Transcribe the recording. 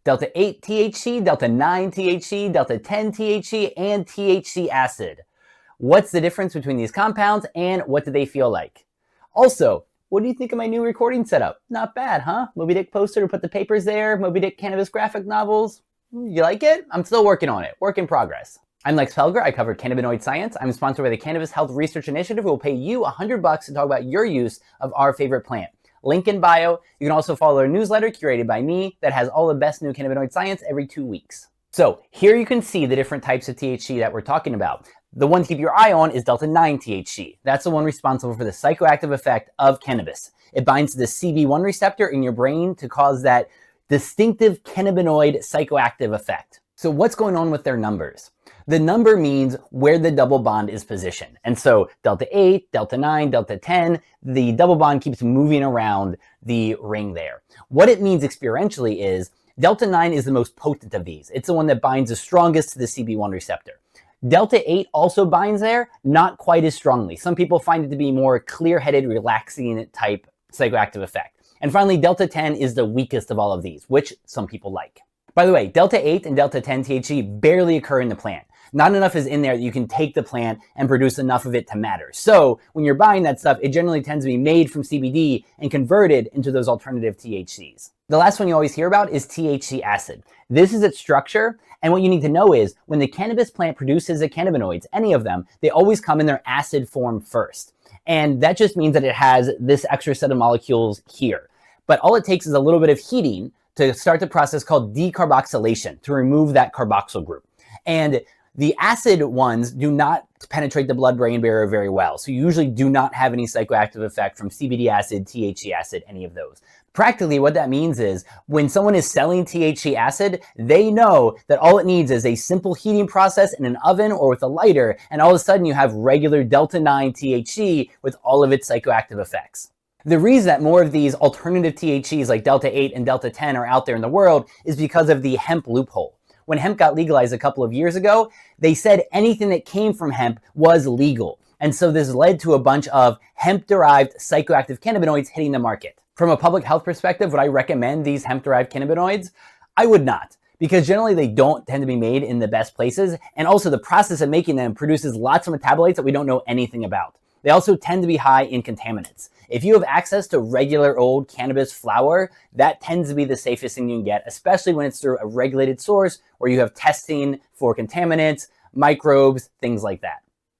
Delta 8 THC, Delta 9 THC, Delta 10 THC, and THC Acid. What's the difference between these compounds and what do they feel like? Also, what do you think of my new recording setup? Not bad, huh? Moby Dick poster to put the papers there, Moby Dick cannabis graphic novels. You like it? I'm still working on it. Work in progress. I'm Lex Felger. I cover cannabinoid science. I'm sponsored by the Cannabis Health Research Initiative, who will pay you $100 to talk about your use of our favorite plant. Link in bio. You can also follow our newsletter curated by me that has all the best new cannabinoid science every 2 weeks. So here you can see the different types of THC that we're talking about. The one to keep your eye on is Delta 9 THC. That's the one responsible for the psychoactive effect of cannabis. It binds to the CB1 receptor in your brain to cause that distinctive cannabinoid psychoactive effect. So what's going on with their numbers? The number means where the double bond is positioned. And so Delta 8, Delta 9, Delta 10, the double bond keeps moving around the ring there. What it means experientially is Delta 9 is the most potent of these. It's the one that binds the strongest to the CB1 receptor. Delta 8 also binds there, not quite as strongly. Some people find it to be more clear-headed, relaxing type psychoactive effect. And finally, Delta 10 is the weakest of all of these, which some people like. By the way, Delta 8 and Delta 10 THC barely occur in the plant. Not enough is in there that you can take the plant and produce enough of it to matter. So when you're buying that stuff, it generally tends to be made from CBD and converted into those alternative THCs. The last one you always hear about is THC acid. This is its structure, and what you need to know is when the cannabis plant produces the cannabinoids, any of them, they always come in their acid form first. And that just means that it has this extra set of molecules here. But all it takes is a little bit of heating to start the process called decarboxylation to remove that carboxyl group. And the acid ones do not penetrate the blood-brain barrier very well. So you usually do not have any psychoactive effect from CBD acid, THC acid, any of those. Practically what that means is when someone is selling THC acid, they know that all it needs is a simple heating process in an oven or with a lighter, and all of a sudden you have regular Delta 9 THC with all of its psychoactive effects. The reason that more of these alternative THCs like Delta 8 and Delta 10 are out there in the world is because of the hemp loophole. When hemp got legalized a couple of years ago, they said anything that came from hemp was legal. And so this led to a bunch of hemp-derived psychoactive cannabinoids hitting the market. From a public health perspective, would I recommend these hemp-derived cannabinoids? I would not, because generally they don't tend to be made in the best places. And also the process of making them produces lots of metabolites that we don't know anything about. They also tend to be high in contaminants. If you have access to regular old cannabis flower, that tends to be the safest thing you can get, especially when it's through a regulated source where you have testing for contaminants, microbes, things like that.